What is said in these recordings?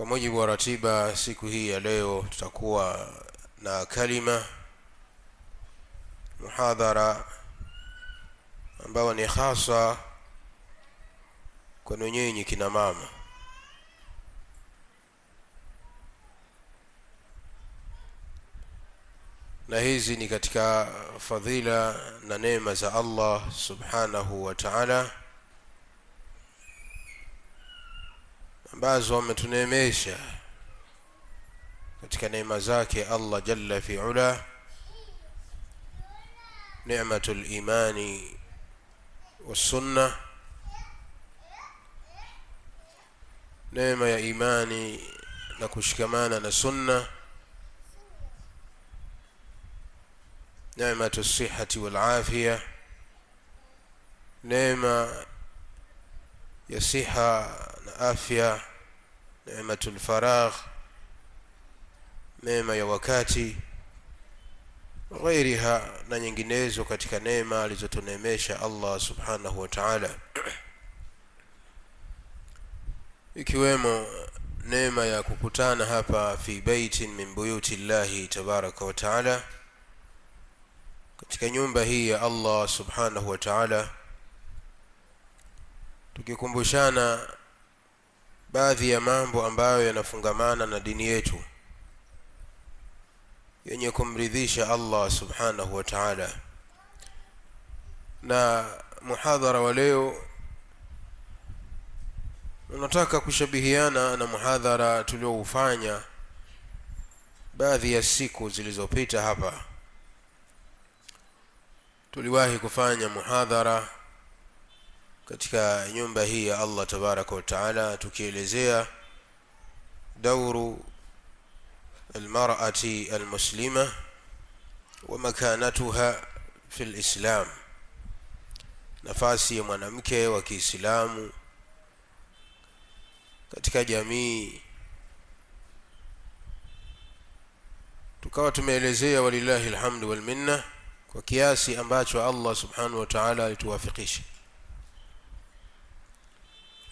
Kwa mujibu wa ratiba siku hii ya leo tutakuwa na kalima muhadhara ambao ni hasa kwa nyinyi kina mama. Na hizi ni katika fadhila na neema za Allah subhanahu wa ta'ala ambazo ametuneemesha katika neema zake Allah jalla fi ula, ni'matul imani was sunnah, neema ya imani na kushikamana na sunna, ni'matu sihhati wal afia, neema ya siha na afya, ni'matul faragh, neema ya wakati, ghairiha na nyinginezo katika neema alizotuneemesha Allah subhanahu wa ta'ala, ikiwemo neema ya kukutana hapa fi baitin min buyuti Allahi tabaraka wa ta'ala, katika nyumba hii ya Allah subhanahu wa ta'ala, tukikumbushana baadhi ya mambo ambayo yanafungamana na dini yetu yenye kumridhisha Allah subhanahu wa ta'ala. Na muhadhara wa leo unataka kushabihiana na muhadhara tulioufanya baadhi ya siku zilizopita. Hapa tuliwahi kufanya muhadhara katika nyumba hii ya Allah tabaraka wa taala, tukielezea dauru almar'ati almuslima wa makanatuha fi alislam, nafasi ya mwanamke wa Kiislamu katika jamii. Tukawa tumeelezea walillahi alhamdu wal minna kwa kiasi ambacho Allah subhanahu wa ta'ala alituwafikisha.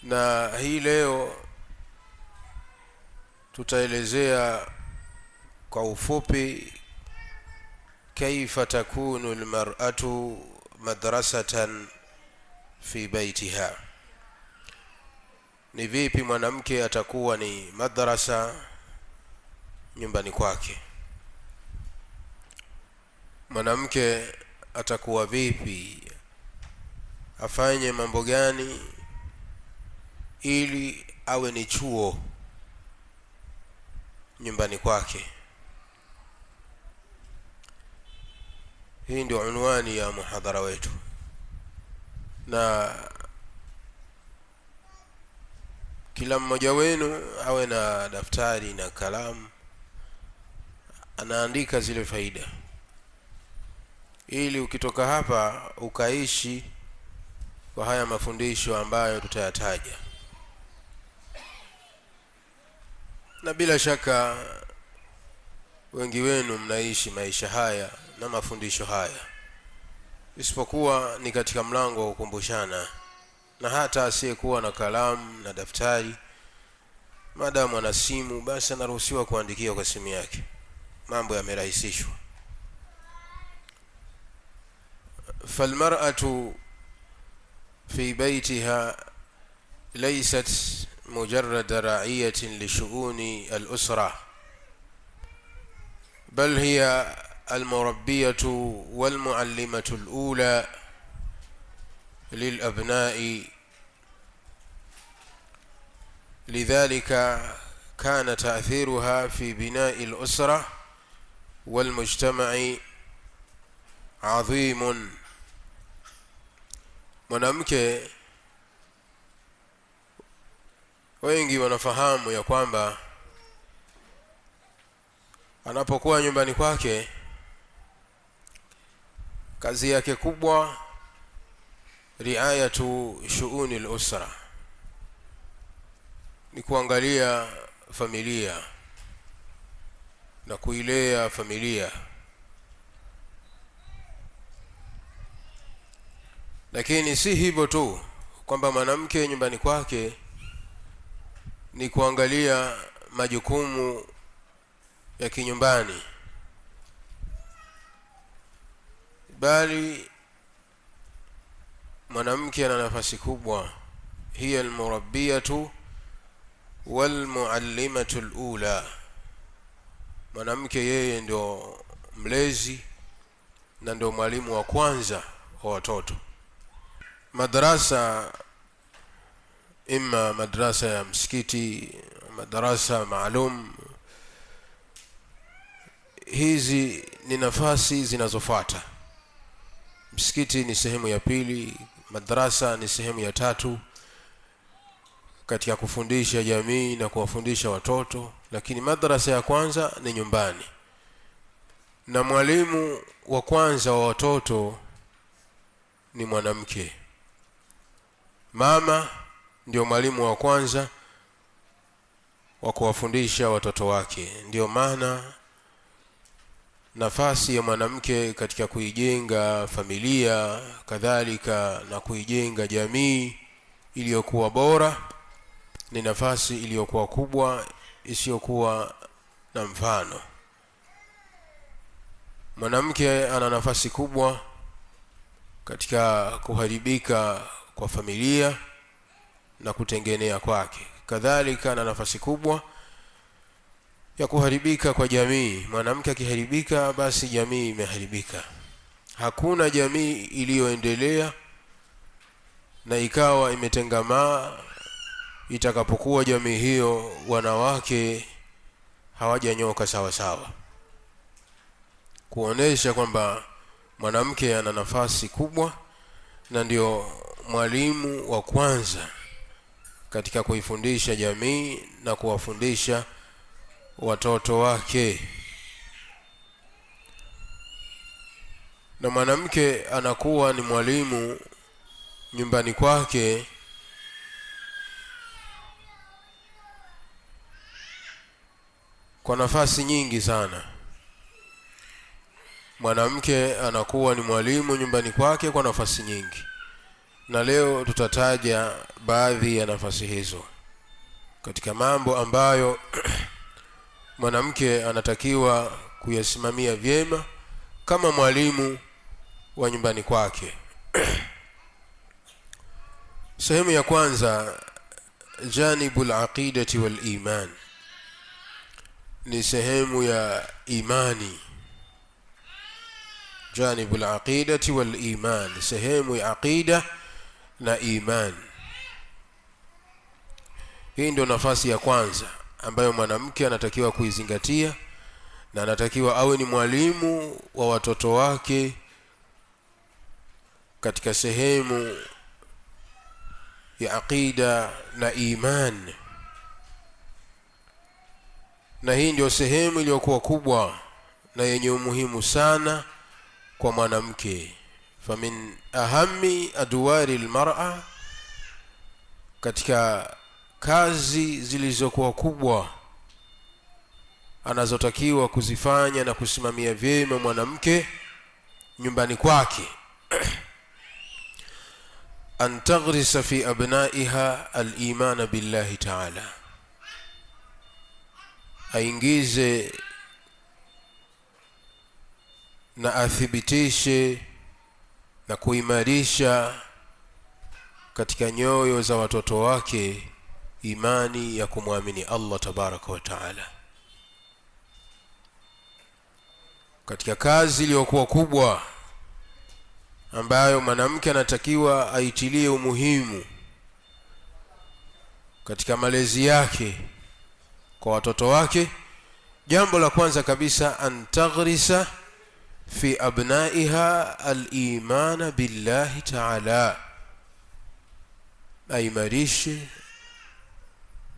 Na hii leo tutaelezea kwa ufupi kaifa takunu almar'atu madrasatan fi baitiha, ni vipi mwanamke atakuwa ni madrasa nyumbani kwake. Mwanamke atakuwa vipi, afanye mambo gani ili awe ni chuo nyumbani kwake. Hii ndio unwani ya muhadhara wetu, na kila mmoja wenu awe na daftari na kalamu, anaandika zile faida, ili ukitoka hapa ukaishi kwa haya mafundisho ambayo tutayataja. Na bila shaka wengi wenu mnaishi maisha haya na mafundisho haya, isipokuwa ni katika mlango wa kukumbushana. Na hata asiyekuwa na kalamu na daftari, madamu ana simu, basi anaruhusiwa kuandikia kwa simu yake. Mambo yamerahisishwa. فالمرأة في بيتها ليست مجرد راعية لشؤون الأسرة، بل هي المربية والمعلمة الأولى للأبناء. لذلك كان تأثيرها في بناء الأسرة والمجتمع عظيم. Mwanamke wengi wanafahamu ya kwamba anapokuwa nyumbani kwake, kazi yake kubwa riayatu shuuni al-usra, ni kuangalia familia na kuilea familia. Lakini si hivyo tu kwamba mwanamke nyumbani kwake ni kuangalia majukumu ya kinyumbani, bali mwanamke ana nafasi kubwa. Hiya almurabbiyatu walmuallimatu alula, mwanamke yeye ndio mlezi na ndio mwalimu wa kwanza wa watoto. Madrasa, imma madrasa ya msikiti, madrasa maalum, hizi ni nafasi zinazofuata. Msikiti ni sehemu ya pili, madrasa ni sehemu ya tatu katika kufundisha jamii na kuwafundisha watoto, lakini madrasa ya kwanza ni nyumbani. Na mwalimu wa kwanza wa watoto ni mwanamke. Mama ndio mwalimu wa kwanza wa kuwafundisha watoto wake. Ndio maana nafasi ya mwanamke katika kuijenga familia, kadhalika na kuijenga jamii iliyokuwa bora, ni nafasi iliyokuwa kubwa isiyokuwa na mfano. Mwanamke ana nafasi kubwa katika kuharibika kwa familia na kutengenea kwake, kadhalika ana nafasi kubwa ya kuharibika kwa jamii. Mwanamke akiharibika, basi jamii imeharibika. Hakuna jamii iliyoendelea na ikawa imetengamaa itakapokuwa jamii hiyo wanawake hawajanyoka sawa sawa, kuonesha kwamba mwanamke ana nafasi kubwa na ndio mwalimu wa kwanza katika kuifundisha jamii na kuwafundisha watoto wake. Na mwanamke anakuwa ni mwalimu nyumbani kwake kwa nafasi nyingi sana. Mwanamke anakuwa ni mwalimu nyumbani kwake kwa nafasi nyingi, na leo tutataja baadhi ya nafasi hizo katika mambo ambayo mwanamke anatakiwa kuyasimamia vyema kama mwalimu wa nyumbani kwake. Sehemu ya kwanza, janibul aqidati wal iman, ni sehemu ya imani. Janibul aqidati wal iman, sehemu ya aqida na iman. Hii ndio nafasi ya kwanza ambayo mwanamke anatakiwa kuizingatia, na anatakiwa awe ni mwalimu wa watoto wake katika sehemu ya aqida na iman. Na hii ndio sehemu iliyokuwa kubwa na yenye umuhimu sana kwa mwanamke. Famin ahammi adwari almar'a, katika kazi zilizokuwa kubwa anazotakiwa kuzifanya na kusimamia vyema mwanamke nyumbani kwake, an taghrisa fi abnaiha al-iman billahi ta'ala, aingize na athibitishe na kuimarisha katika nyoyo za watoto wake imani ya kumwamini Allah tabaraka wa taala. Katika kazi iliyokuwa kubwa ambayo mwanamke anatakiwa aitilie umuhimu katika malezi yake kwa watoto wake, jambo la kwanza kabisa, an taghrisa fi abnaiha al-iman billahi ta'ala, aimarishe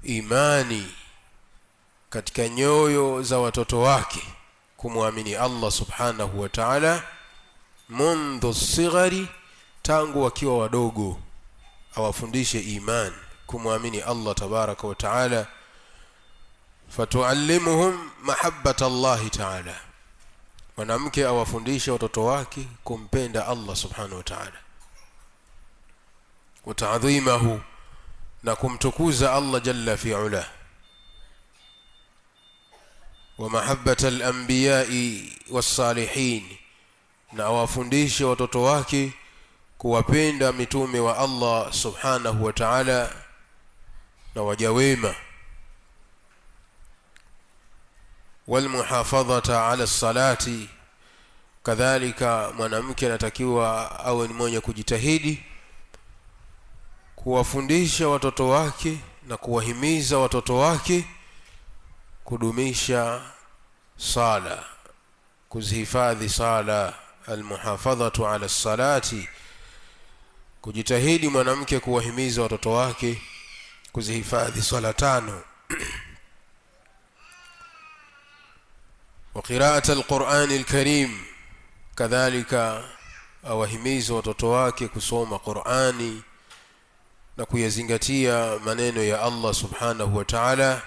imani katika nyoyo za watoto wake kumwamini Allah subhanahu wa ta'ala mundhu sighari, tangu wakiwa wadogo awafundishe iman kumwamini Allah tabaraka wa ta'ala. Fatuallimuhum mahabbata Allah ta'ala, mwanamke awafundishe watoto wake kumpenda Allah subhanahu wa ta'ala, wa ta'dhimahu, na kumtukuza Allah jalla fi ula. wa mahabbata al-anbiya'i was-salihin, na awafundishe watoto wake kuwapenda mitume wa Allah subhanahu wa ta'ala na waja wema. Wal muhafadhata ala salati, kadhalika mwanamke anatakiwa awe ni mwenye kujitahidi kuwafundisha watoto wake na kuwahimiza watoto wake kudumisha sala, kuzihifadhi sala. Almuhafadhatu ala salati, kujitahidi mwanamke kuwahimiza watoto wake kuzihifadhi swala tano. Wa qira'ati alqur'ani alkarim, kadhalika awahimiza watoto wake kusoma Qur'ani na kuyazingatia maneno ya Allah subhanahu wa ta'ala.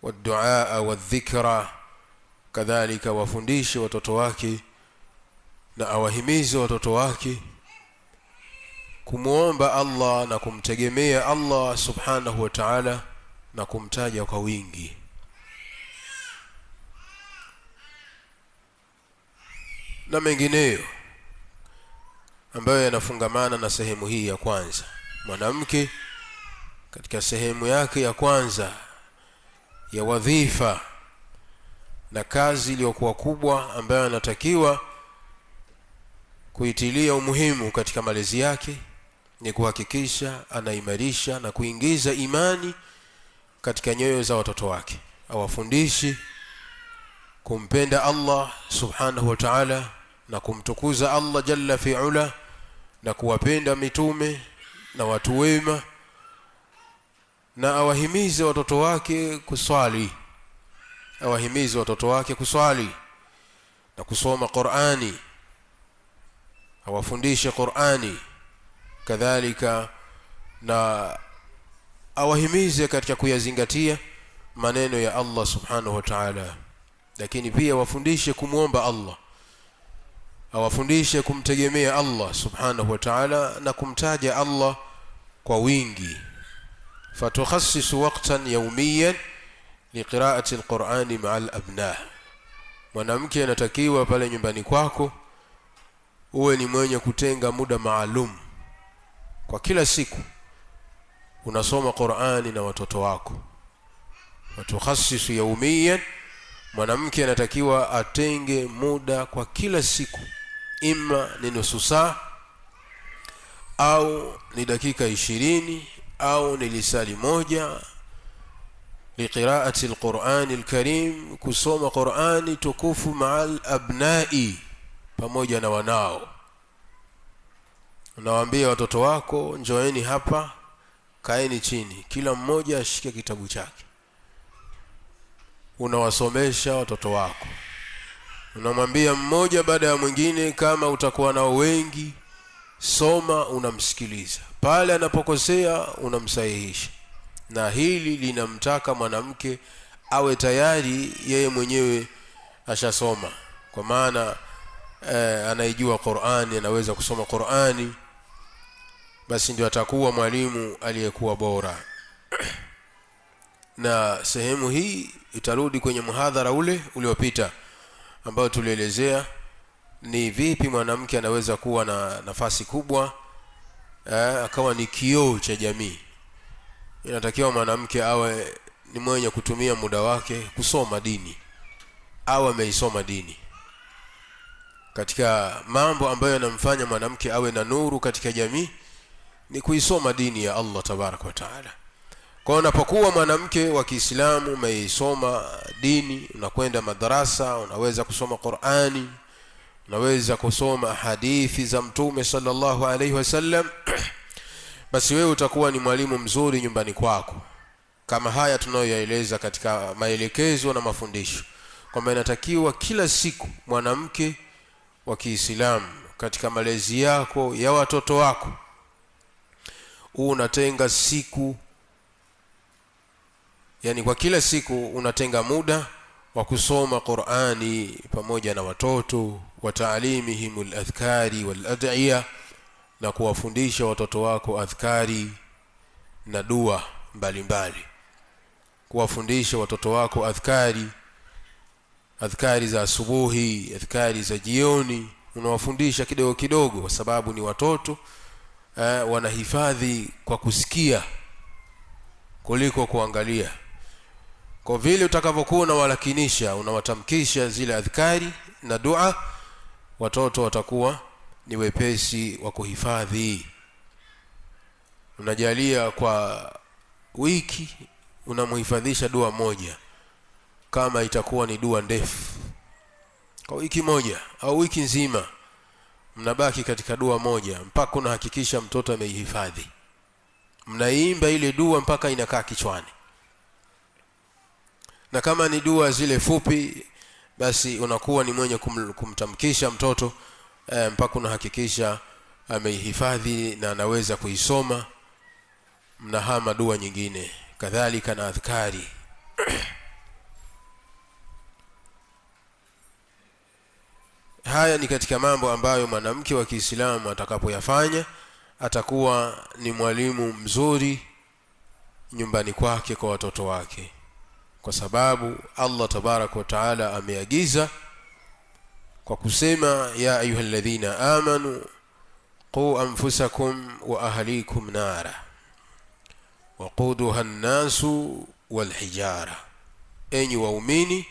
Waddu'a wadhikra, kadhalika wafundishe watoto wake na awahimize watoto wake kumuomba Allah na kumtegemea Allah subhanahu wa ta'ala na kumtaja kwa wingi. Na mengineyo ambayo yanafungamana na sehemu hii ya kwanza. Mwanamke katika sehemu yake ya kwanza ya wadhifa na kazi iliyokuwa kubwa ambayo anatakiwa kuitilia umuhimu katika malezi yake ni kuhakikisha anaimarisha na kuingiza imani katika nyoyo za watoto wake. Awafundishi kumpenda Allah subhanahu wa ta'ala na kumtukuza Allah jalla fi'ala, na kuwapenda mitume na watu wema, na awahimize watoto wake kuswali. Awahimize watoto wake kuswali na kusoma Qur'ani, awafundishe Qur'ani, kadhalika na awahimize katika kuyazingatia maneno ya Allah subhanahu wa ta'ala. Lakini pia wafundishe kumuomba Allah, awafundishe kumtegemea Allah subhanahu wa ta'ala na kumtaja Allah kwa wingi. Fatukhassisu waqtan yawmiyan liqira'ati alqur'ani ma'a al-abna. Mwanamke anatakiwa pale nyumbani kwako uwe ni mwenye kutenga muda maalum kwa kila siku unasoma Qur'ani na watoto wako. Fatukhassisu yawmiyan, mwanamke anatakiwa atenge muda kwa kila siku, ima ni nusu saa au ni dakika 20 au ni lisali moja, liqira'ati alqur'ani alkarim, kusoma Qur'ani tukufu ma'al abna'i, pamoja na wanao. Unawaambia watoto wako, njoeni hapa, kaeni chini, kila mmoja ashike kitabu chake. Unawasomesha watoto wako, unamwambia mmoja baada ya mwingine, kama utakuwa nao wengi, soma, unamsikiliza, pale anapokosea unamsahihisha. Na hili linamtaka mwanamke awe tayari yeye mwenyewe ashasoma, kwa maana anaijua Qur'ani, anaweza kusoma Qur'ani, basi ndio atakuwa mwalimu aliyekuwa bora. Na sehemu hii itarudi kwenye muhadhara ule uliopita ambao tulielezea ni vipi mwanamke anaweza kuwa na nafasi kubwa, akawa ni kioo cha jamii. Inatakiwa mwanamke awe ni mwenye kutumia muda wake kusoma dini, awe ameisoma dini. Katika mambo ambayo yanamfanya mwanamke awe na nuru katika jamii ni kuisoma dini ya Allah tabaraka wa taala. Kwa unapokuwa mwanamke wa Kiislamu umeisoma dini, unakwenda madarasa, unaweza kusoma Qur'ani, unaweza kusoma hadithi za Mtume sallallahu alaihi wasallam, basi wewe utakuwa ni mwalimu mzuri nyumbani kwako. Kama haya tunayoyaeleza katika maelekezo na mafundisho, kwamba inatakiwa kila siku mwanamke wa Kiislamu katika malezi yako ya watoto wako unatenga siku, yani kwa kila siku unatenga muda wa kusoma Qur'ani pamoja na watoto, wa ta'limihimul adhkari wal ad'iya, na kuwafundisha watoto wako adhkari na dua mbalimbali. kuwafundisha watoto wako adhkari za asubuhi, adhkari za jioni. Unawafundisha kidogo kidogo, kwa sababu ni watoto wanahifadhi kwa kusikia kuliko kuangalia. Kwa vile utakavyokuwa unawalakinisha, unawatamkisha zile adhkari na dua, watoto watakuwa ni wepesi wa kuhifadhi. Unajalia kwa wiki unamhifadhisha dua moja, kama itakuwa ni dua ndefu, kwa wiki moja au wiki nzima mnabaki katika dua moja mpaka unahakikisha mtoto ameihifadhi. Mnaimba ile dua mpaka inakaa kichwani. Na kama ni dua zile fupi, basi unakuwa ni mwenye kumtamkisha mtoto mpaka unahakikisha ameihifadhi na anaweza kuisoma. Mnahama dua nyingine, kadhalika na adhkari. Haya ni katika mambo ambayo mwanamke wa Kiislamu atakapoyafanya atakuwa ni mwalimu mzuri nyumbani kwake kwa watoto wake, kwa sababu Allah tabaraka wa taala ameagiza kwa kusema, ya ayyuhalladhina amanu qu anfusakum wa ahlikum nara waquduha an-nasu wal hijara, enyi waumini,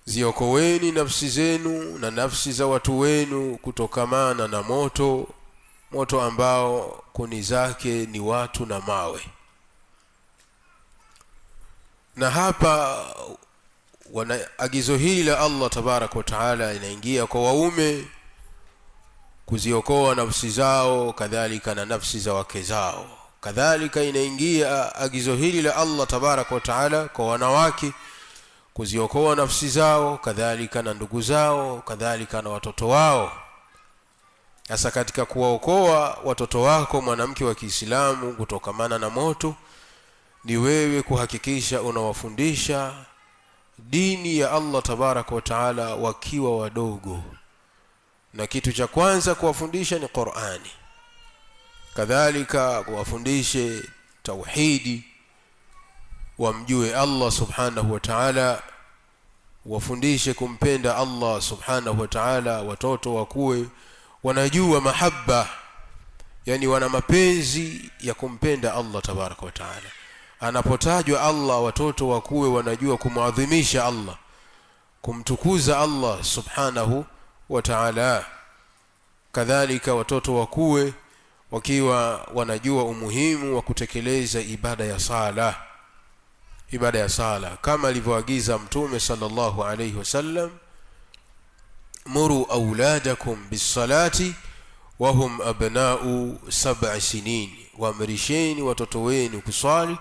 ziokoeni nafsi zenu na nafsi za watu wenu kutokamana na moto ambao kuni zake ni watu na mawe. Na hapa agizo hili la Allah tabaraka wa taala inaingia kwa waume kuziokoa nafsi zao, kadhalika na nafsi za wake zao. Kadhalika inaingia agizo hili la Allah tabaraka wa taala kwa wanawake kuziokoa nafsi zao, kadhalika na ndugu zao, kadhalika na watoto wao. Hasa katika kuwaokoa watoto wako mwanamke wa Kiislamu kutokamana na moto, ni wewe kuhakikisha unawafundisha dini ya Allah tabaraka wa taala wakiwa wadogo. Na kitu cha kwanza kuwafundisha ni Qur'ani. Kadhalika kuwafundishe tauhidi, wamjue Allah subhanahu wa ta'ala, wafundishe kumpenda Allah subhanahu wa ta'ala. Watoto wakuwe wanajua mahaba, yani wana mapenzi ya kumpenda Allah tabaraka wa ta'ala. Anapotajwa Allah, watoto wakuwe wanajua kumuadhimisha Allah, kumtukuza Allah subhanahu wa ta'ala. Kadhalika watoto wakuwe wakiwa wanajua umuhimu wa kutekeleza ibada ya sala kama alivyoagiza Mtume sallallahu alayhi wasallam, muru auladakum bisalati wa hum abna'u 7 sinin, waamrisheni watoto wenu kuswali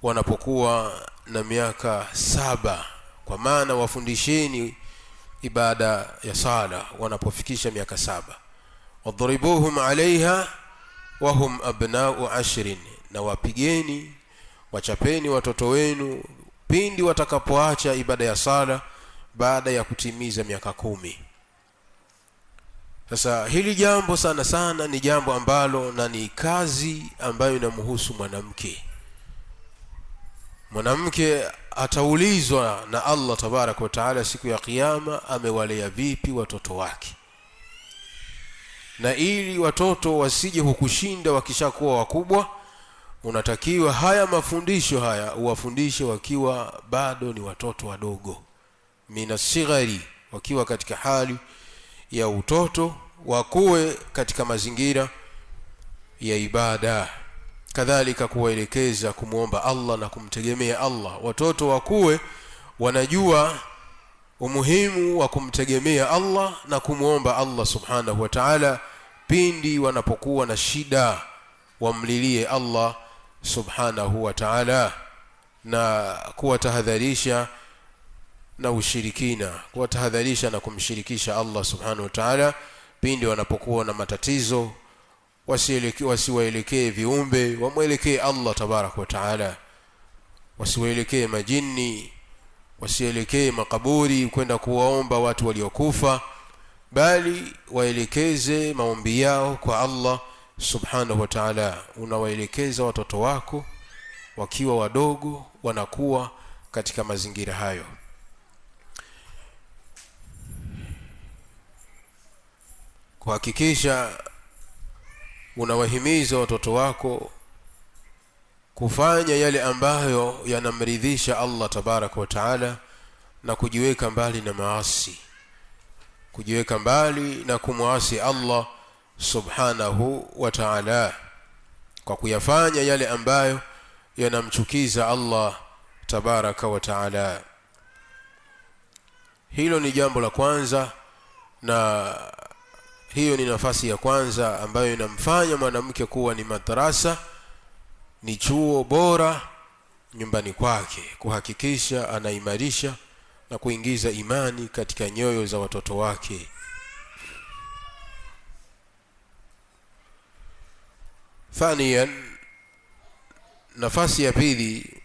wanapokuwa na miaka 7, kwa maana wafundisheni ibada ya sala wanapofikisha miaka 7. wadribuhum alaiha wa hum abna'u 10, na wapigeni, wachapeni watoto wenu pindi watakapoacha ibada ya sala baada ya kutimiza miaka 10. Sasa hili jambo sana sana ni jambo ambalo na ni kazi ambayo inamhusu mwanamke. Mwanamke ataulizwa na Allah tabaraka wa taala siku ya kiyama, amewalea vipi watoto wake. Na ili watoto wasije hukushinda wakishakuwa wakubwa, unatakiwa haya mafundisho haya uwafundishe wakiwa bado ni watoto wadogo, minasigari, wakiwa katika hali ya utoto, wakuwe katika mazingira ya ibada. Kadhalika kuwaelekeza kumuomba Allah na kumtegemea Allah. Watoto wakuwe wanajua umuhimu wa kumtegemea Allah na kumuomba Allah subhanahu wa ta'ala pindi wanapokuwa na shida, wamlilie Allah subhanahu wa ta'ala, na kuwatahadharisha na ushirikina, kuwatahadharisha na kumshirikisha Allah subhanahu wa ta'ala pindi wanapokuwa na matatizo. Wasiwaelekee viumbe, wamwelekee Allah tabaraka wa ta'ala. Wasiwaelekee majini, wasielekee makaburi kwenda kuwaomba watu waliokufa, bali waelekeze maombi yao kwa Allah subhanahu wa ta'ala. Unawaelekeza watoto wako wakiwa wadogo wanakuwa katika mazingira hayo. Kuhakikisha unawahimiza watoto wako kufanya yale ambayo yanamridhisha Allah tabaraka wa taala na kujiweka mbali na maasi, kujiweka mbali na kumwasi Allah subhanahu wa ta'ala kwa kuyafanya yale ambayo yanamchukiza Allah tabaraka wa taala. Hilo ni jambo la kwanza, na hiyo ni nafasi ya kwanza ambayo inamfanya mwanamke kuwa ni madrasa, ni chuo bora nyumbani kwake, kuhakikisha anaimarisha na kuingiza imani katika nyoyo za watoto wake. Thaniyan, nafasi ya pili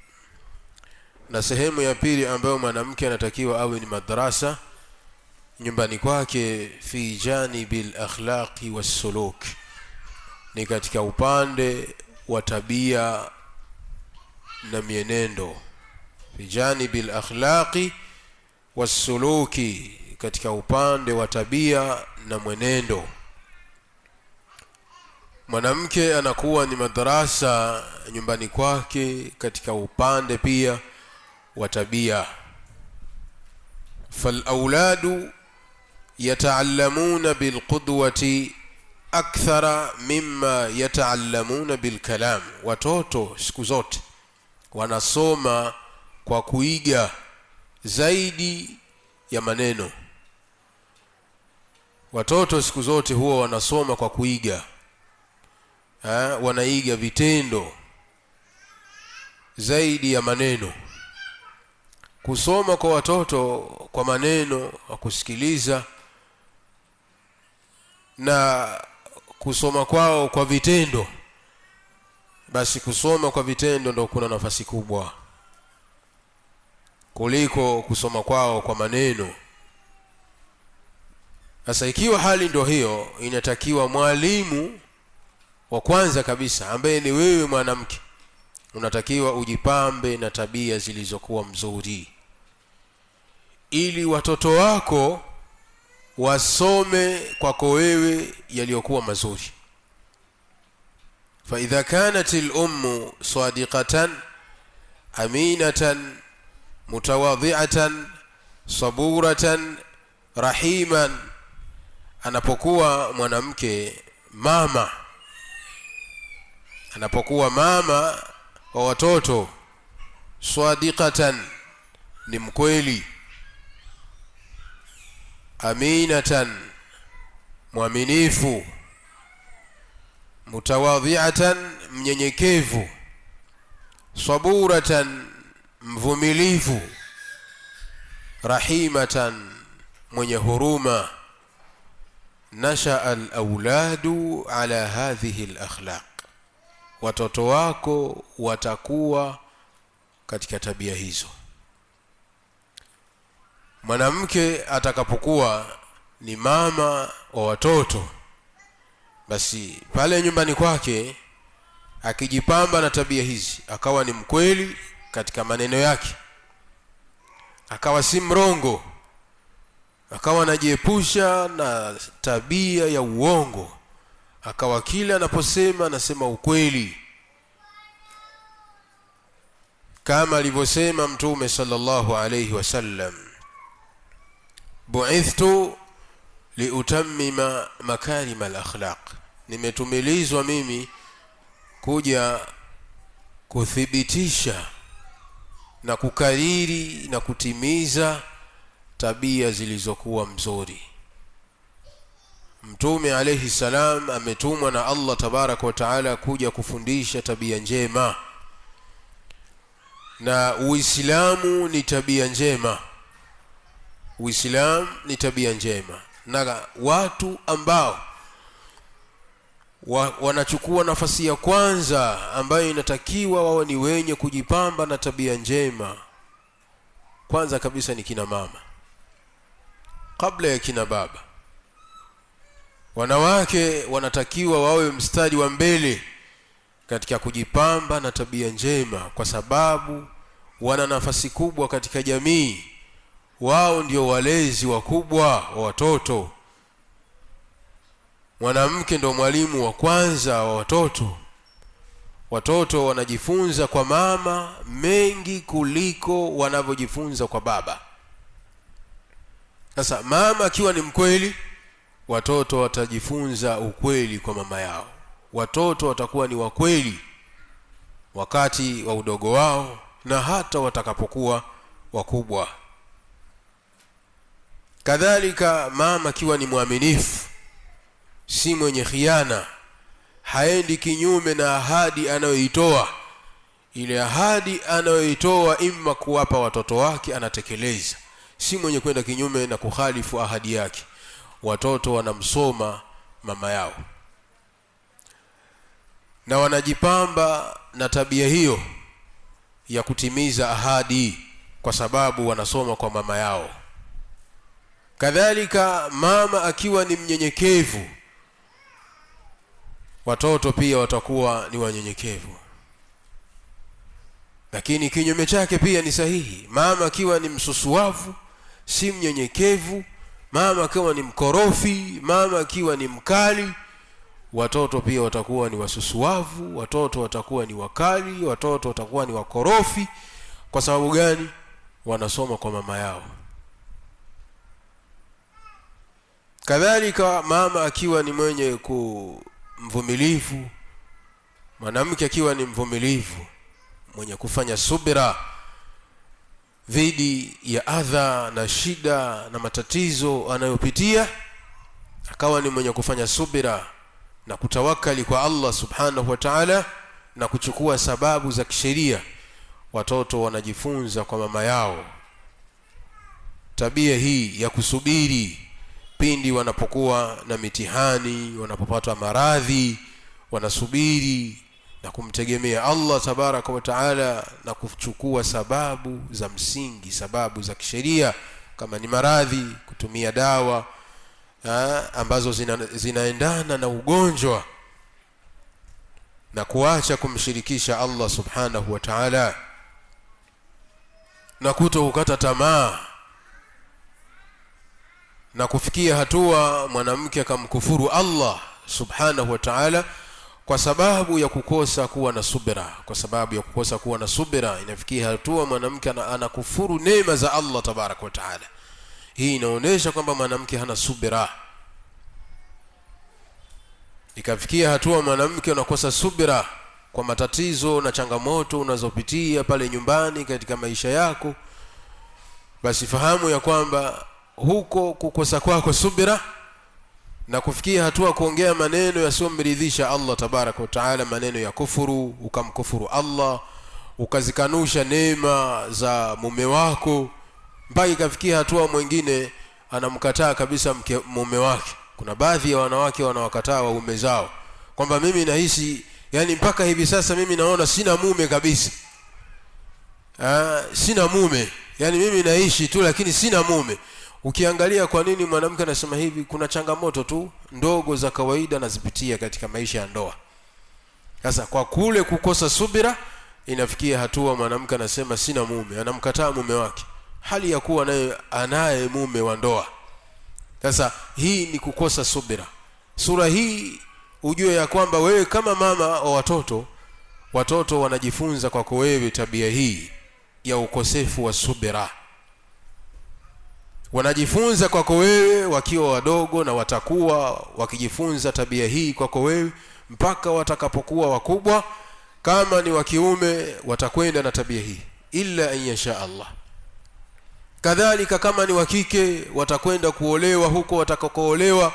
na sehemu ya pili ambayo mwanamke anatakiwa awe ni madrasa nyumbani kwake, fi janibil akhlaqi wassuluk, ni katika upande wa tabia na mienendo. Fi janibil akhlaqi wassuluki, katika upande wa tabia na mwenendo. Mwanamke anakuwa ni madrasa nyumbani kwake katika upande pia wa tabia. Fal auladu yataallamuna bil qudwati akthara mimma yataallamuna bil kalam. Watoto siku zote wanasoma kwa kuiga zaidi ya maneno. Watoto siku zote huwa wanasoma kwa kuiga, wanaiga vitendo zaidi ya maneno. Kusoma kwa watoto kwa maneno wa kusikiliza na kusoma kwao kwa vitendo, basi kusoma kwa vitendo ndio kuna nafasi kubwa kuliko kusoma kwao kwa maneno. Sasa ikiwa hali ndio hiyo, inatakiwa mwalimu wa kwanza kabisa ambaye ni wewe mwanamke, unatakiwa ujipambe na tabia zilizokuwa mzuri ili watoto wako wasome kwako wewe yaliyokuwa mazuri. Fa idha kanat al-ummu sadiqatan aminatan mutawadhi'atan saburatan rahiman, anapokuwa mwanamke mama, anapokuwa mama wa watoto, sadiqatan ni mkweli, aminatan mwaminifu, mutawadhi'atan mnyenyekevu, saburatan mvumilivu, rahimatan mwenye huruma, nasha al-auladu ala hadhihi al-akhlaq, watoto wako watakuwa katika tabia hizo. Mwanamke atakapokuwa ni mama wa watoto, basi pale nyumbani kwake akijipamba na tabia hizi, akawa ni mkweli katika maneno yake, akawa si mrongo, akawa anajiepusha na tabia ya uongo, akawa kila anaposema anasema ukweli, kama alivyosema Mtume sallallahu alayhi wasallam, bu'ithtu liutammima makarima al-akhlaq, nimetumilizwa mimi kuja kuthibitisha na kukariri na kutimiza tabia zilizokuwa mzuri. Mtume alayhi salam ametumwa na Allah tabaraka wa taala kuja kufundisha tabia njema, na Uislamu ni tabia njema. Uislamu ni tabia njema, na watu ambao wanachukua nafasi ya kwanza ambayo inatakiwa wawe ni wenye kujipamba na tabia njema, kwanza kabisa ni kina mama kabla ya kina baba. Wanawake wanatakiwa wawe mstari wa mbele katika kujipamba na tabia njema, kwa sababu wana nafasi kubwa katika jamii. Wao ndio walezi wakubwa wa watoto. Mwanamke ndio mwalimu wa kwanza wa watoto. Watoto wanajifunza kwa mama mengi kuliko wanavyojifunza kwa baba. Sasa mama akiwa ni mkweli, watoto watajifunza ukweli kwa mama yao. Watoto watakuwa ni wakweli wakati wa udogo wao na hata watakapokuwa wakubwa. Kadhalika mama akiwa ni mwaminifu, si mwenye khiana, haendi kinyume na ahadi anayoitoa. Ile ahadi anayoitoa imma kuwapa watoto wake anatekeleza, si mwenye kwenda kinyume na kukhalifu ahadi yake. Watoto wanamsoma mama yao na wanajipamba na tabia hiyo ya kutimiza ahadi kwa sababu wanasoma kwa mama yao. Kadhalika mama akiwa ni mnyenyekevu, watoto pia watakuwa ni wanyenyekevu. Lakini kinyume chake pia ni sahihi. Mama akiwa ni msusuavu, si mnyenyekevu, mama akiwa ni mkorofi, mama akiwa ni mkali, watoto pia watakuwa ni wasusuavu, watoto watakuwa ni wakali, watoto watakuwa ni wakorofi. Kwa sababu gani? Wanasoma kwa mama yao. Kadhalika mama akiwa ni mwenye mvumilivu, mwanamke akiwa ni mvumilivu, mwenye kufanya subira dhidi ya adha na shida na matatizo anayopitia, akawa ni mwenye kufanya subira na kutawakali kwa Allah subhanahu wa ta'ala na kuchukua sababu za kisheria, watoto wanajifunza kwa mama yao tabia hii ya kusubiri pindi wanapokuwa na mitihani, wanapopata maradhi, wanasubiri na kumtegemea Allah tabaraka wa taala na kuchukua sababu za msingi, sababu za kisheria. Kama ni maradhi, kutumia dawa ambazo zinaendana na ugonjwa na kuacha kumshirikisha Allah subhanahu wa ta'ala, na kutokata tamaa na kufikia hatua mwanamke akamkufuru Allah subhanahu wa ta'ala kwa sababu ya kukosa kuwa na subira. Kwa sababu ya kukosa kuwa na subira inafikia hatua mwanamke anakufuru neema za Allah tabarak wa ta'ala. Hii inaonyesha kwamba mwanamke hana subira. Ikafikia hatua mwanamke anakosa subira kwa matatizo na changamoto unazopitia pale nyumbani katika maisha yako, basi fahamu ya kwamba huko kukosa kwako subira na kufikia hatua kuongea maneno yasiyomridhisha Allah tabaraka wa taala, maneno ya kufuru, ukamkufuru Allah, ukazikanusha neema za mume wako, mpaka ikafikia hatua mwingine anamkataa kabisa mume wake. Kuna baadhi ya wanawake wanawakataa waume zao kwamba mimi nahisi, yani mpaka hivi sasa mimi naona sina mume kabisa. Sina mume, yani mimi naishi tu lakini sina mume. Ukiangalia kwa nini mwanamke anasema hivi, kuna changamoto tu ndogo za kawaida anazipitia katika maisha ya ndoa. Sasa kwa kule kukosa subira inafikia hatua mwanamke anasema sina mume, anamkataa mume wake hali ya kuwa naye anaye mume wa ndoa. Sasa hii ni kukosa subira. Sura hii ujue ya kwamba wewe kama mama wa watoto wanajifunza kwako wewe tabia hii ya ukosefu wa subira. Wanajifunza kwako wewe wakiwa wadogo na watakuwa wakijifunza tabia hii kwako wewe mpaka watakapokuwa wakubwa. Kama ni wa kiume watakwenda na tabia hii illa an yasha Allah. Kadhalika kama ni wa kike watakwenda kuolewa, huko watakakoolewa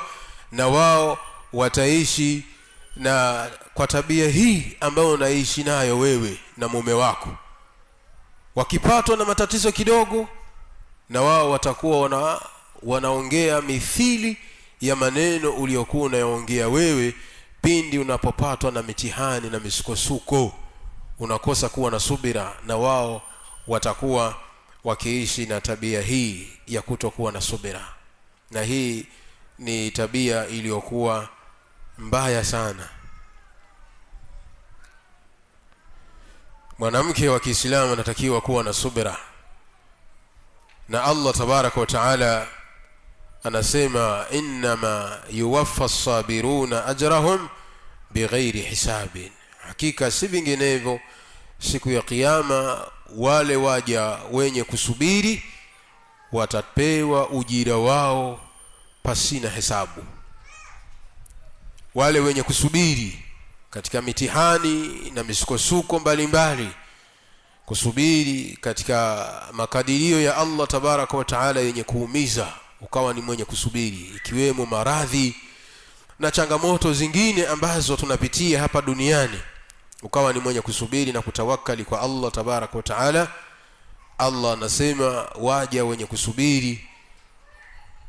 na wao wataishi na kwa tabia hii ambayo unaishi nayo wewe na mume wako. Wakipatwa na matatizo kidogo, na wao watakuwa wanaongea mithili ya maneno uliyokuwa unayaongea wewe pindi unapopatwa na mitihani na misukosuko, unakosa kuwa na subira, na wao watakuwa wakiishi na tabia hii ya kutokuwa na subira. Na hii ni tabia iliyokuwa mbaya sana. mwanamke wa Kiislamu anatakiwa kuwa na subira, na Allah tabaraka wa taala anasema innama yuwaffa as-sabiruna ajrahum bighairi hisabin, hakika si vinginevyo siku ya kiyama wale waja wenye kusubiri watapewa ujira wao pasina hesabu. Wale wenye kusubiri katika mitihani na misukosuko mbalimbali, kusubiri katika makadirio ya Allah tabaraka wa taala yenye kuumiza, ukawa ni mwenye kusubiri, ikiwemo maradhi na changamoto zingine ambazo tunapitia hapa duniani, ukawa ni mwenye kusubiri na kutawakkali kwa Allah tabaraka wa taala. Allah anasema waja wenye kusubiri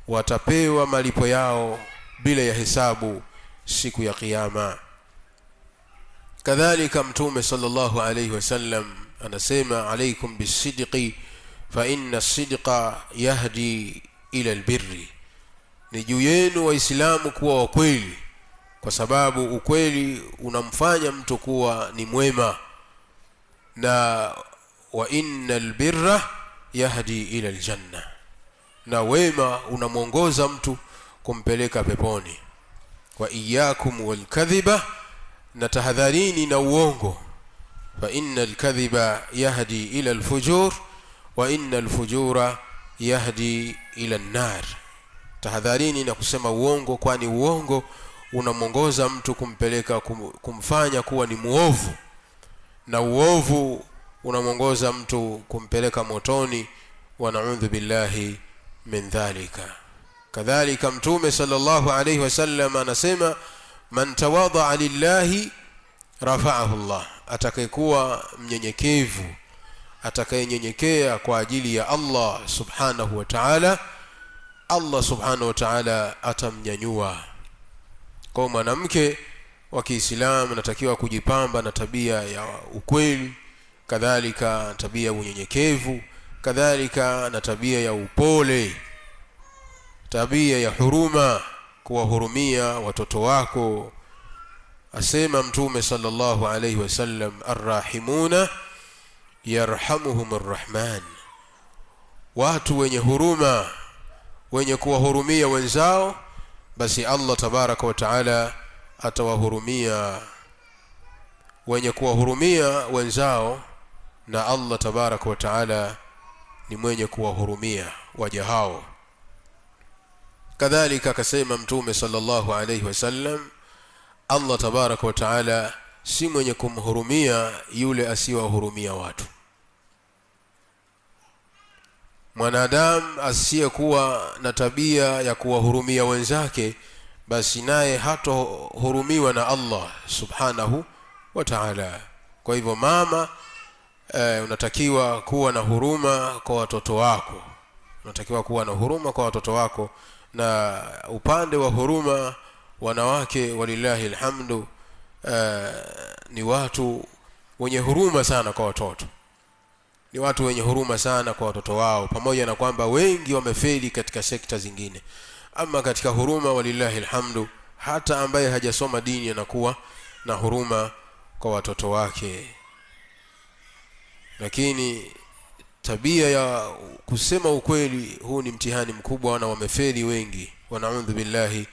watapewa malipo yao bila ya hesabu siku ya kiyama. Kadhalika Mtume sallallahu alayhi wasallam anasema alaykum bisidqi fa inna as-sidqa yahdi ila albirri, ni juu yenu waislamu kuwa wakweli, kwa sababu ukweli unamfanya mtu kuwa ni mwema, na wa innal birra yahdi ila aljanna, na wema unamuongoza mtu kumpeleka peponi. Wa iyyakum wal kadhiba, na tahadharini na uongo, fa innal kadhiba yahdi ila alfujur wa innal fujura yahdi ila an-nar. Tahadharini na kusema uongo, kwani uongo unamuongoza mtu kumpeleka kumfanya kuwa ni muovu, na uovu unamuongoza mtu kumpeleka motoni, wa na'udhu billahi min dhalika. Kadhalika Mtume sallallahu alayhi wasallam anasema man tawadha lillahi rafa'ahu Allah, atakayekuwa mnyenyekevu, atakayenyenyekea kwa ajili ya Allah subhanahu wa ta'ala, Allah subhanahu wa ta'ala atamnyanyua. Kwa mwanamke wa Kiislamu anatakiwa kujipamba na tabia ya ukweli, kadhalika tabia ya unyenyekevu, kadhalika na tabia ya upole, tabia ya huruma, kuwahurumia watoto wako. Asema Mtume sallallahu alayhi wasallam arrahimuna yarhamuhumur rahman, watu wenye huruma, wenye kuwahurumia wenzao, basi Allah tabaraka wa taala atawahurumia. Wenye kuwahurumia wenzao, na Allah tabaraka wa taala ni mwenye kuwahurumia waja hao. Kadhalika akasema Mtume sallallahu alayhi wasallam Allah tabaraka wa taala si mwenye kumhurumia yule asiwahurumia watu. Mwanadamu asiyekuwa na tabia ya kuwahurumia wenzake, basi naye hatohurumiwa na Allah subhanahu wa ta'ala. Kwa hivyo mama, unatakiwa kuwa na huruma kwa watoto wako, unatakiwa kuwa na huruma kwa watoto wako. Na upande wa huruma, wanawake walillahi alhamdu ni watu wenye huruma sana kwa watoto, ni watu wenye huruma sana kwa watoto wao, pamoja na kwamba wengi wamefeli katika sekta zingine. Ama katika huruma walillahi alhamdu, hata ambaye hajasoma dini anakuwa na huruma kwa watoto wake. Lakini tabia ya kusema ukweli, huu ni mtihani mkubwa, na wamefeli wengi, wa na'udhu billahi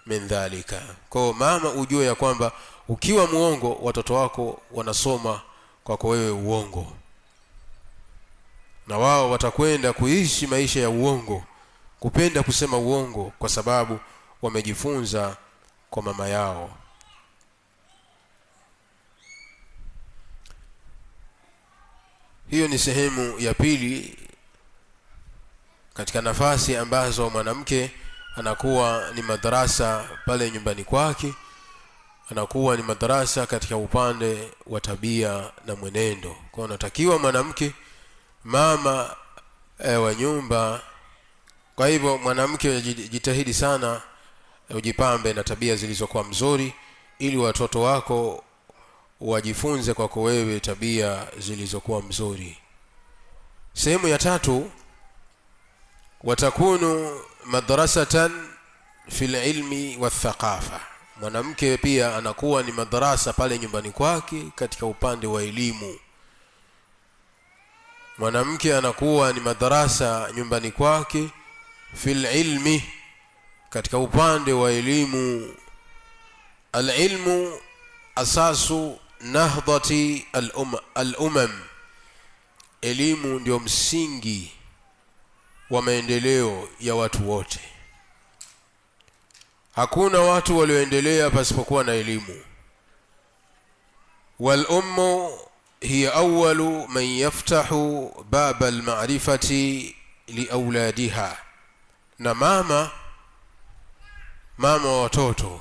min dhalika. Kwa mama, ujue ya kwamba ukiwa muongo, watoto wako wanasoma kwako wewe uongo, na wao watakwenda kuishi maisha ya uongo, kupenda kusema uongo, kwa sababu wamejifunza kwa mama yao. Hiyo ni sehemu ya pili katika nafasi ambazo mwanamke anakuwa ni madrasa pale nyumbani kwake, anakuwa ni madrasa katika upande wa tabia na mwenendo. Kwa natakiwa mwanamke mama wa nyumba. Kwa hivyo mwanamke jitahidi sana ujipambe na tabia zilizokuwa mzuri, ili watoto wako wajifunze kwako wewe tabia zilizokuwa mzuri. Sehemu ya tatu, watakunu madrasatan fil ilmi wathaqafa. Mwanamke pia anakuwa ni madrasa pale nyumbani kwake katika upande wa elimu. mwanamke anakuwa ni madarasa nyumbani kwake fil ilmi, katika upande wa elimu. Al-ilmu asasu nahdati al-umam, elimu ndio msingi wa maendeleo ya watu wote. Hakuna watu walioendelea pasipokuwa na elimu. Wal ummu hiya awwalu man yaftahu baba al-ma'rifati li auladiha, na mama wa watoto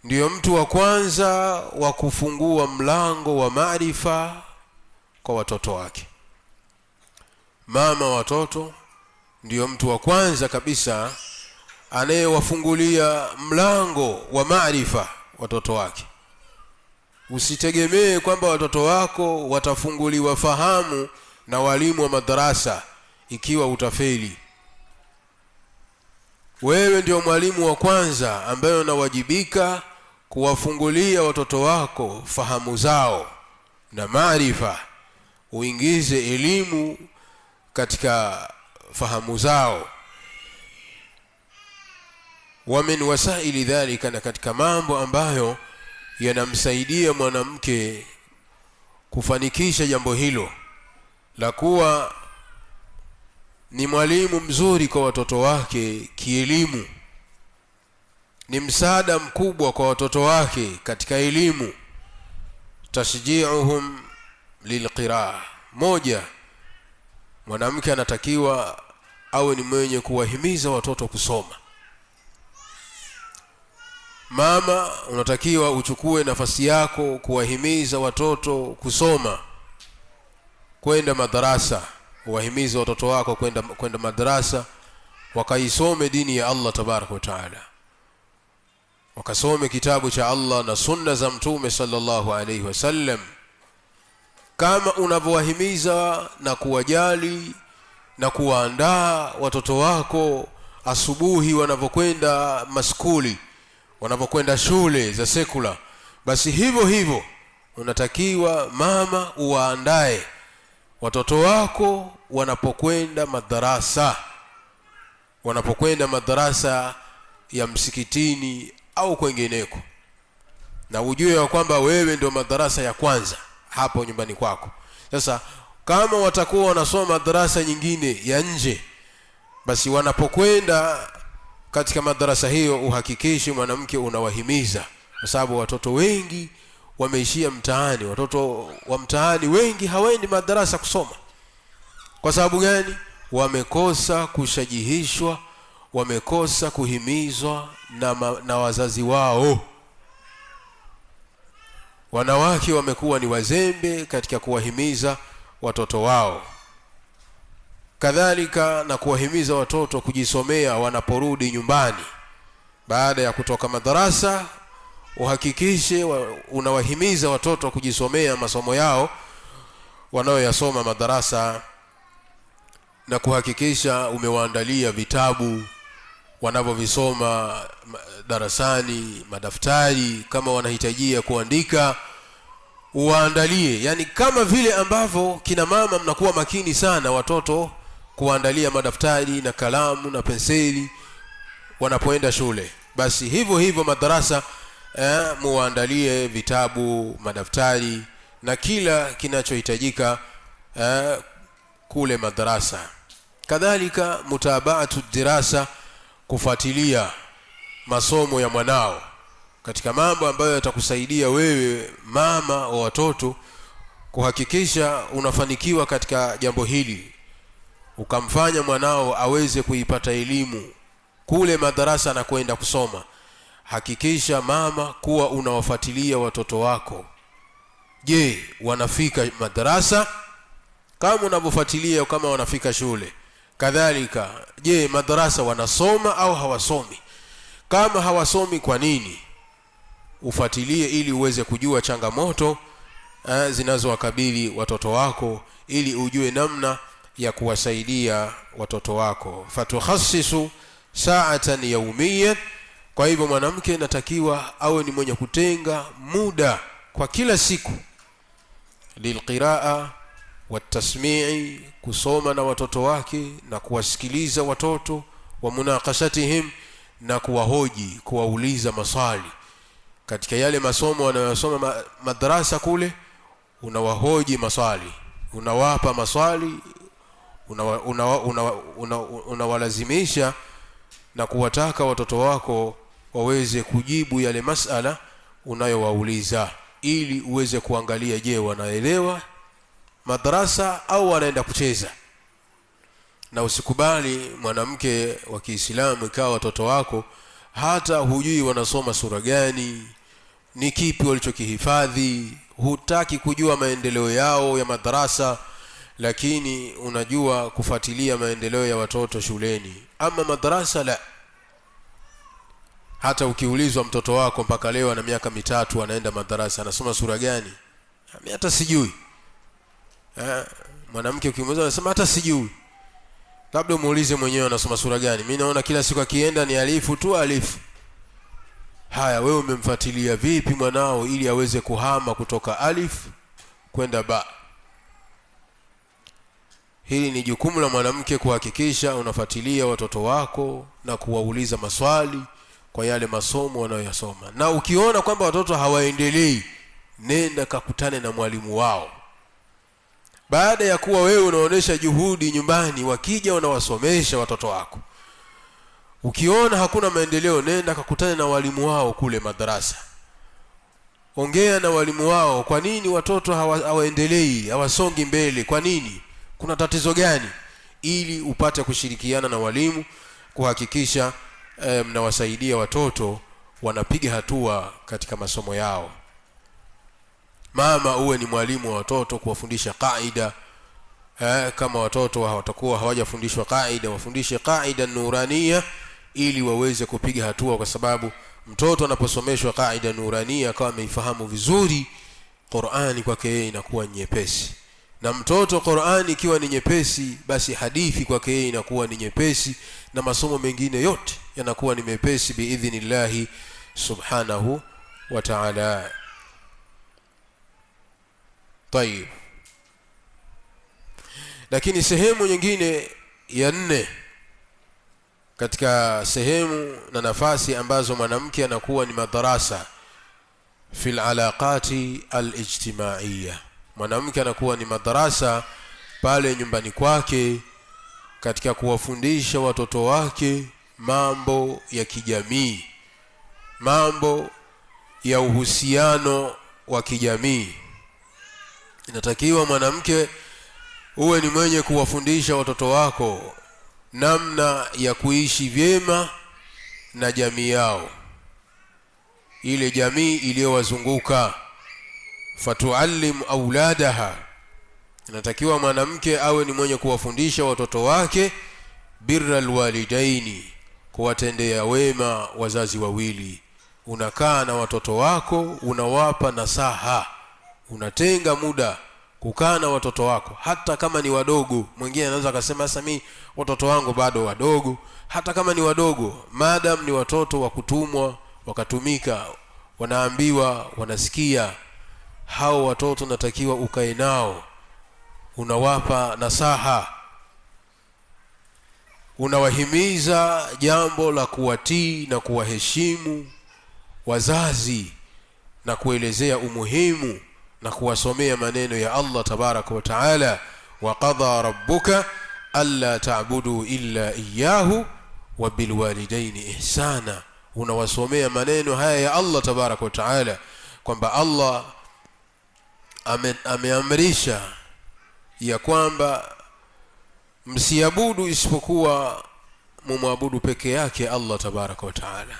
ndio mtu wa kwanza wa kufungua mlango wa maarifa kwa watoto wake. Mama wa watoto ndio mtu wa kwanza kabisa anayewafungulia mlango wa maarifa watoto wake. Usitegemee kwamba watoto wako watafunguliwa fahamu na walimu wa madrasa ikiwa utafeli. Wewe ndio mwalimu wa kwanza ambaye unawajibika kuwafungulia watoto wako fahamu zao na maarifa, uingize elimu katika fahamu zao. Wa min wasaili dhalika, na katika mambo ambayo yanamsaidia mwanamke kufanikisha jambo hilo la kuwa ni mwalimu mzuri kwa watoto wake kielimu, ni msaada mkubwa kwa watoto wake katika elimu, tashji'uhum lilqiraa. Moja, mwanamke anatakiwa awe ni mwenye kuwahimiza watoto kusoma. Mama, unatakiwa uchukue nafasi yako kuwahimiza watoto kusoma, kwenda madarasa. Wahimiza watoto wako kwenda madrasa, wakaisome dini ya Allah tabaraka wa taala, wakasome kitabu cha Allah na sunna za mtume sallallahu alayhi wasallam, kama unavyowahimiza na kuwajali na kuwaandaa watoto wako asubuhi wanavyokwenda maskuli, wanavyokwenda shule za sekula. Basi hivyo hivyo unatakiwa mama uwaandae watoto wako wanapokwenda madarasa ya msikitini au kwengineko, na ujue kwamba wewe ndio madarasa ya kwanza hapo nyumbani kwako. Sasa kama watakuwa wanasoma madarasa nyingine ya nje, basi wanapokwenda katika madarasa hiyo uhakikishe mwanamke unawahimiza, kwa sababu watoto wengi wameishia mtaani. Watoto wa mtaani wengi hawaendi madarasa kusoma. Kwa sababu gani? Wamekosa kushajihishwa, wamekosa kuhimizwa na wazazi wao. Wanawake wamekuwa ni wazembe katika kuwahimiza watoto wao. Kadhalika na kuwahimiza watoto kujisomea wanaporudi nyumbani baada ya kutoka madarasa. Uhakikishe unawahimiza watoto kujisomea masomo yao wanaoyasoma madarasa, na kuhakikisha umewaandalia vitabu wanavyovisoma darasani, madaftari kama wanahitajia kuandika uwaandalie. Yani kama vile ambavyo kina mama mnakuwa makini sana watoto kuandalia madaftari na kalamu na penseli wanapoenda shule, basi hivyo hivyo madarasa muandalie vitabu, madaftari na kila kinachohitajika kule madarasa. Kadhalika mutabaatu dirasa, kufuatilia masomo ya mwanao, katika mambo ambayo yatakusaidia wewe mama wa watoto kuhakikisha unafanikiwa katika jambo hili, ukamfanya mwanao aweze kuipata elimu kule madarasa na kwenda kusoma. Hakikisha mama kuwa unawafuatilia watoto wako. Je, wanafika madarasa kama unavyofuatilia kama wanafika shule? Kadhalika, je, madarasa wanasoma au hawasomi? Kama hawasomi, kwa nini? Ufuatilie ili uweze kujua changamoto zinazowakabili watoto wako, ili ujue namna ya kuwasaidia watoto wako. Fatukhassisu sa'atan yawmiyan. Kwa hivyo mwanamke natakiwa awe ni mwenye kutenga muda kwa kila siku lilqiraa, watasmi'i, kusoma na watoto wake na kuwasikiliza watoto, wa munaqashatihim, na kuwahoji, kuwauliza maswali katika yale masomo wanayosoma madrasa kule. Unawahoji maswali, unawapa maswali, unawalazimisha na kuwataka watoto wako waweze kujibu yale masala unayowauliza, ili uweze kuangalia, je, wanaelewa madrasa au wanaenda kucheza. Na usikubali mwanamke wa Kiislamu ikawa watoto wako hata hujui wanasoma sura gani, ni kipi walichokihifadhi, hutaki kujua maendeleo yao ya madrasa, lakini unajua kufuatilia maendeleo ya watoto shuleni. Ama madrasa la. Hata ukiulizwa mtoto wako mpaka leo ana miaka 3 anaenda madrasa, anasoma sura gani? Mimi hata sijui. Mwanamke ukimuuliza anasema hata sijui. Labda muulize mwenyewe anasoma sura gani. Mimi naona kila siku akienda ni alifu tu alifu. Haya, wewe umemfuatilia vipi mwanao ili aweze kuhama kutoka alif kwenda ba? Hili ni jukumu la mwanamke kuhakikisha unafuatilia watoto wako na kuwauliza maswali kwa yale masomo wanayosoma. Na ukiona kwamba watoto hawaendelei, nenda kakutane na mwalimu wao. Baada ya kuwa wewe unaonesha juhudi nyumbani, wakija unawasomesha watoto wako. Ukiona hakuna maendeleo, nenda kakutane na walimu wao kule madrasa. Ongea na walimu wao, kwa nini watoto hawaendelei, hawasongi mbele, kwa nini? Kuna tatizo gani? Ili upate kushirikiana na walimu kuhakikisha mnawasaidia watoto wanapiga hatua katika masomo yao. Mama uwe ni mwalimu wa watoto, kuwafundisha kaida. Kama watoto hawatakuwa hawajafundishwa kaida, wafundishe kaida nurania ili waweze kupiga hatua, kwa sababu mtoto anaposomeshwa kaida nurania kama ameifahamu vizuri, Qur'ani kwake yeye inakuwa nyepesi. Na mtoto Qur'ani ikiwa ni nyepesi, basi hadithi kwake yeye inakuwa ni nyepesi, na masomo mengine yote yanakuwa ni mepesi biidhnillah subhanahu wa ta'ala. Tayeb. Lakini sehemu nyingine ya 4 katika sehemu na nafasi ambazo mwanamke anakuwa ni madarasa fil alaqati alijtimaiyya. Mwanamke anakuwa ni madarasa pale nyumbani kwake katika kuwafundisha watoto wake mambo ya kijamii, mambo ya uhusiano wa kijamii. Inatakiwa mwanamke uwe ni mwenye kuwafundisha watoto wako namna ya kuishi vyema na jamii yao, ile jamii iliyowazunguka. Fatuallim auladaha, inatakiwa mwanamke awe ni mwenye kuwafundisha watoto wake birral walidaini, kuwatendea wema wazazi wawili. Unakaa na watoto wako, unawapa nasaha, unatenga muda kukaa na watoto wako, hata kama ni wadogo. Mwingine anaweza akasema sasa mimi watoto wangu bado wadogo. Hata kama ni wadogo, madam ni watoto wa kutumwa wakatumika, wanaambiwa, wanasikia, hao watoto natakiwa ukae nao, unawapa nasaha, unawahimiza jambo la kuwatii na kuwaheshimu wazazi, na kuelezea umuhimu na kuwasomea maneno ya Allah tabaraka wa taala, wa qadha rabbuka alla ta'budu illa iyyahu wa bil walidaini ihsana. Unawasomea maneno haya ya Allah tabaraka wa taala kwamba Allah ameamrisha ya kwamba msiabudu isipokuwa mumwabudu peke yake Allah tabaraka wa taala,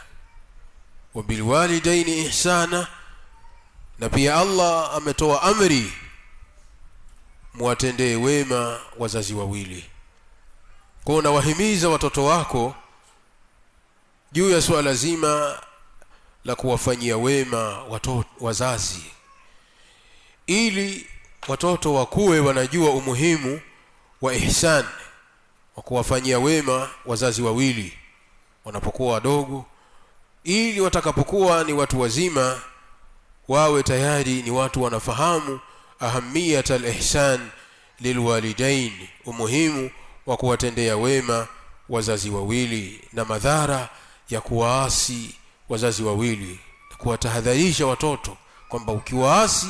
wa bil walidaini ihsana. Na pia Allah ametoa amri muwatendee wema wazazi wawili. Kwa hiyo unawahimiza watoto wako juu ya swala zima la kuwafanyia wema watoto wazazi, ili watoto wakue wanajua umuhimu wa ihsan, wa kuwafanyia wema wazazi wawili wanapokuwa wadogo, ili watakapokuwa ni watu wazima wawe tayari ni watu wanafahamu ahamiyat al-ihsan lilwalidain, umuhimu wa kuwatendea wema wazazi wawili na madhara ya kuwaasi wazazi wawili, kuwatahadharisha watoto kwamba ukiwaasi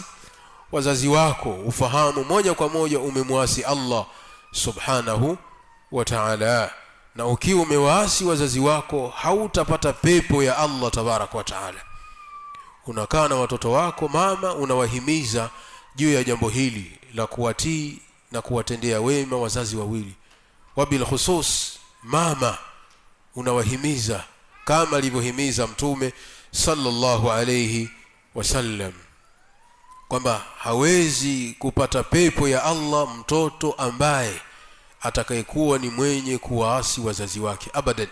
wazazi wako ufahamu moja kwa moja umemwasi Allah subhanahu wa ta'ala, na ukiwa umewaasi wazazi wako hautapata pepo ya Allah tabarak wa ta'ala. Unakaa na watoto wako mama, unawahimiza juu ya jambo hili la kuwatii na kuwatendea wema wazazi wawili, wabil khusus mama unawahimiza kama alivyohimiza Mtume sallallahu alayhi wasallam kwamba hawezi kupata pepo ya Allah mtoto ambaye atakayekuwa ni mwenye kuwaasi wazazi wake abadan.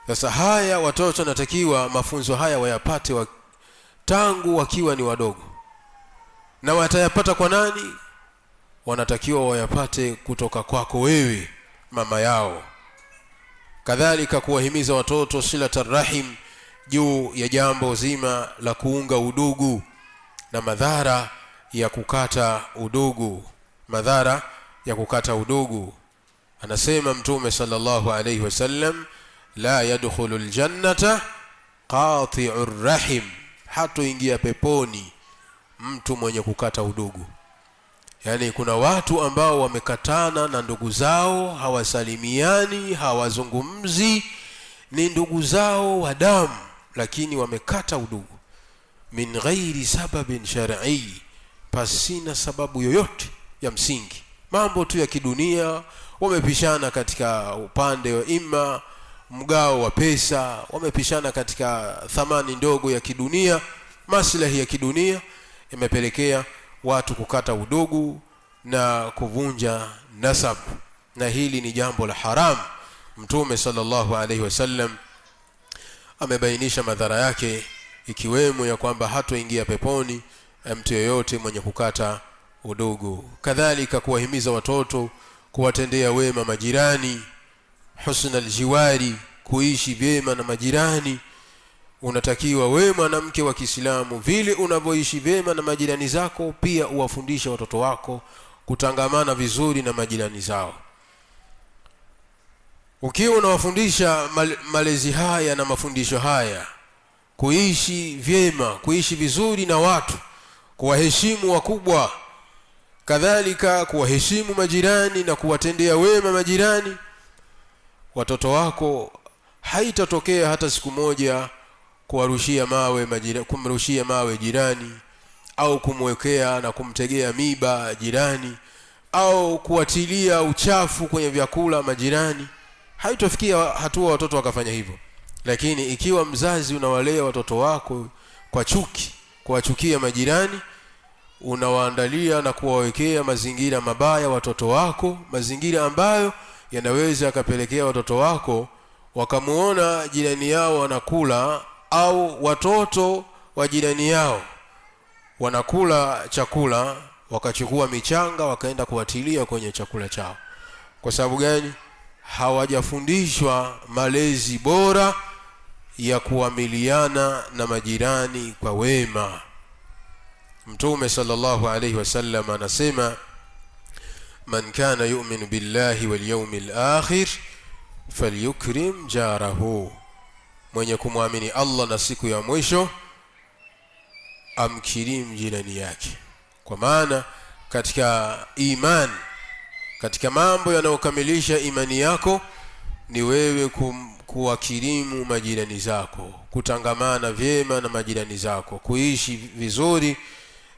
Sasa haya watoto natakiwa mafunzo haya wayapate tangu wakiwa ni wadogo, na watayapata kwa nani? Wanatakiwa wayapate kutoka kwako wewe mama yao. Kadhalika kuwahimiza watoto silatar rahim, juu ya jambo zima la kuunga udugu na madhara ya kukata udugu, madhara ya kukata udugu. Anasema Mtume sallallahu alayhi wasallam, la yadkhulul jannata qati'ur rahim, hatoingia peponi mtu mwenye kukata udugu. Yani kuna watu ambao wamekatana na ndugu zao, hawasalimiani, hawazungumzi, ni ndugu zao wa damu, lakini wamekata udugu min ghairi sababin shar'i, pasina sababu yoyote ya msingi. Mambo tu ya kidunia, wamepishana katika upande wa ima mgao wa pesa, wamepishana katika thamani ndogo ya kidunia, maslahi ya kidunia imepelekea watu kukata udugu na kuvunja nasab, na hili ni jambo la haram. Mtume sallallahu alayhi wasallam amebainisha madhara yake, ikiwemo ya kwamba hatoingia peponi mtu yeyote mwenye kukata udugu. Kadhalika kuwahimiza watoto kuwatendea wema majirani, husnul jiwari, kuishi vyema na majirani. Unatakiwa wewe mwanamke wa Kiislamu, vile unavyoishi vyema na majirani zako, pia uwafundishe watoto wako kutangamana vizuri na majirani zao. Ukiwa unawafundisha malezi haya na mafundisho haya, kuishi vyema, kuishi vizuri na watu, kuwaheshimu wakubwa, kadhalika kuwaheshimu majirani na kuwatendea wema majirani, watoto wako haitatokea hata siku moja kuwarushia mawe majirani, kumrushia mawe jirani, au kumwekea na kumtegea miba jirani, au kuwatilia uchafu kwenye vyakula majirani. Haitofikia hatua watoto wakafanya hivyo. Lakini ikiwa mzazi unawalea watoto wako kwa chuki, kuwachukia majirani, unawaandalia na kuwawekea mazingira mabaya watoto wako, mazingira ambayo yanaweza akapelekea watoto wako wakamuona jirani yao wanakula, au watoto wa jirani yao wanakula chakula wakachukua michanga wakaenda kuwatilia kwenye chakula chao. Kwa sababu gani? Hawajafundishwa malezi bora ya kuamiliana na majirani kwa wema. Mtume sallallahu alayhi wasallam anasema, man kana yu'minu billahi wal yawmil akhir falyukrim jarahu, mwenye kumwamini Allah na siku ya mwisho amkirim jirani yake. Kwa maana katika iman, katika mambo yanayokamilisha imani yako ni wewe kuwakirimu majirani zako, kutangamana vyema na majirani zako, kuishi vizuri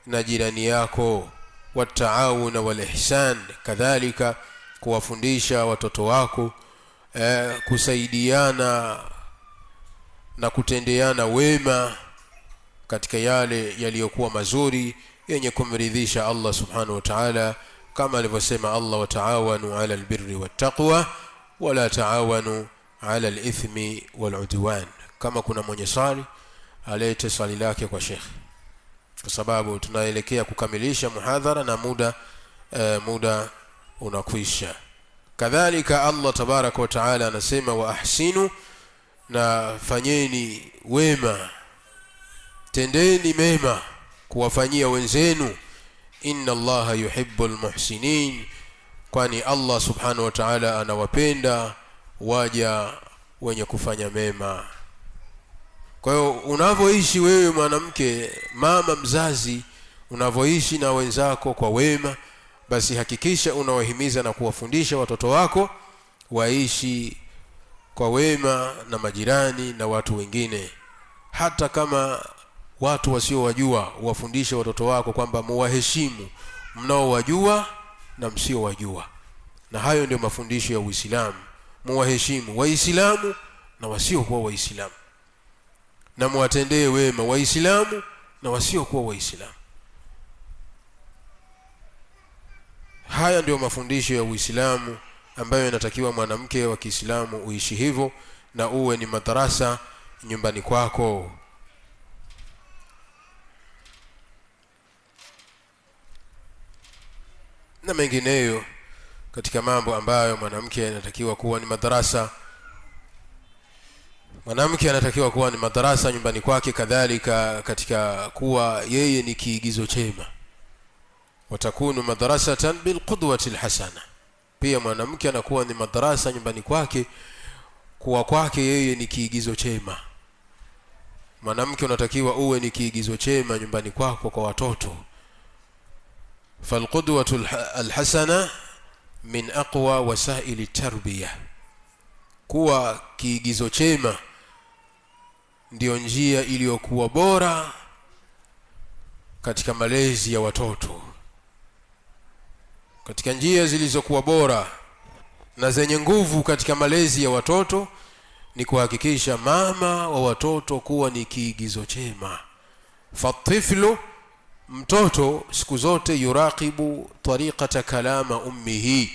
na jirani yako, wataawun wal ihsan. Kadhalika kuwafundisha watoto wako kusaidiana na kutendeana wema katika yale yaliyokuwa mazuri yenye kumridhisha Allah subhanahu wa ta'ala, kama alivyosema Allah, wataawanu ala albirri wattaqwa wala taawanu ala alithmi waludwan. Kama kuna mwenye swali alete swali lake kwa Sheikh, kwa sababu tunaelekea kukamilisha muhadhara na muda unakwisha. Kadhalika Allah tabaraka wa taala anasema, wa ahsinu, na fanyeni wema, tendeni mema kuwafanyia wenzenu, inna Allaha yuhibbul muhsinin, kwani Allah subhanahu wa ta'ala anawapenda waja wenye kufanya mema. Kwa hiyo unavyoishi wewe mwanamke, mama mzazi, unavyoishi na wenzako kwa wema, basi hakikisha unawahimiza na kuwafundisha watoto wako waishi kwa wema na majirani na watu wengine. Hata kama watu wasiowajua, wafundishe watoto wako kwamba muwaheshimu mnaowajua na msiowajua. Na hayo ndio mafundisho ya Uislamu. Muwaheshimu Waislamu na wasiokuwa Waislamu, na muwatendee wema Waislamu na wasiokuwa Waislamu. Haya ndio mafundisho ya Uislamu ambayo inatakiwa mwanamke wa Kiislamu uishi hivyo, na uwe ni madarasa nyumbani kwako. Na mengineyo katika mambo ambayo mwanamke anatakiwa kuwa ni madarasa. Mwanamke anatakiwa kuwa ni madarasa nyumbani kwake, kadhalika katika kuwa yeye ni kiigizo chema. Watakunu madrasatan bilqudwati alhasana, pia mwanamke anakuwa ni madarasa nyumbani kwake, kuwa kwake yeye ni kiigizo chema. Mwanamke unatakiwa uwe ni kiigizo chema nyumbani kwako kwa watoto. falqudwatu alhasana min aqwa wasaili tarbiyah, kuwa kiigizo chema ndio njia iliyokuwa bora katika malezi ya watoto. Katika njia zilizokuwa bora na zenye nguvu katika malezi ya watoto ni kuhakikisha mama wa watoto kuwa ni kiigizo chema. Fatiflu, mtoto siku zote yuraqibu tariqata kalama ummihi,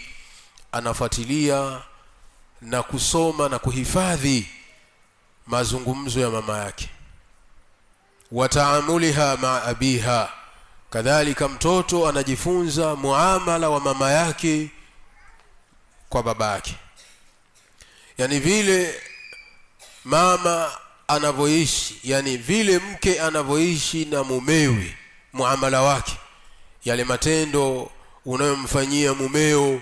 anafuatilia na kusoma na kuhifadhi mazungumzo ya mama yake. Wa taamuliha ma abiha, kadhalika mtoto anajifunza muamala wa mama yake kwa baba yake. Yani vile mama anavyoishi, yani vile mke anavyoishi na mumewe, muamala wake, yale matendo unayomfanyia mumeo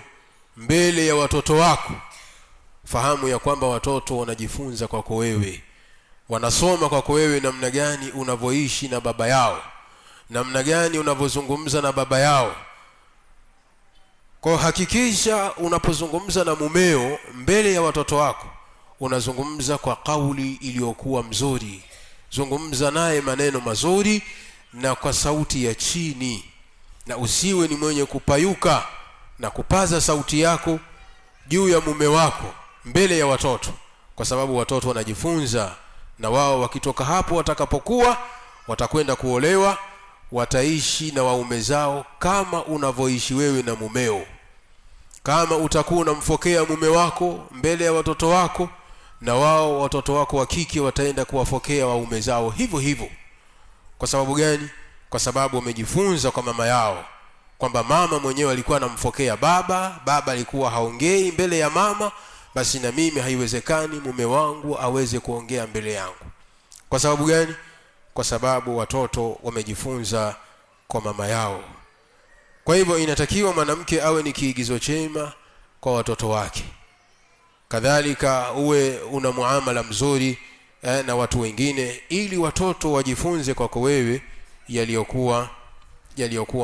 mbele ya watoto wako, fahamu ya kwamba watoto wanajifunza kwako wewe, wanasoma kwako wewe namna gani unavyoishi na baba yao, namna gani unavyozungumza na baba yao. Kwa hakikisha unapozungumza na mumeo mbele ya watoto wako, unazungumza kwa kauli iliyokuwa mzuri. Zungumza naye maneno mazuri na kwa sauti ya chini, na usiwe ni mwenye kupayuka na kupaza sauti yako juu ya mume wako mbele ya watoto, kwa sababu watoto wanajifunza, na wao wakitoka hapo watakapokuwa watakwenda kuolewa, wataishi na waume zao kama unavyoishi wewe na mumeo. Kama utakuwa unamfokea mume wako mbele ya watoto wako, na wao watoto wako wa kike wataenda kuwafokea waume zao hivyo hivyo. Kwa sababu gani? Kwa sababu wamejifunza kwa mama yao kwamba mama mwenyewe alikuwa anamfokea baba, baba alikuwa haongei mbele ya mama, basi na mimi haiwezekani mume wangu aweze kuongea mbele yangu. Kwa sababu gani? Kwa sababu watoto wamejifunza kwa mama yao. Kwa hivyo inatakiwa mwanamke awe ni kiigizo chema kwa watoto wake, kadhalika uwe una muamala mzuri na watu wengine, ili watoto wajifunze kwako wewe yaliyokuwa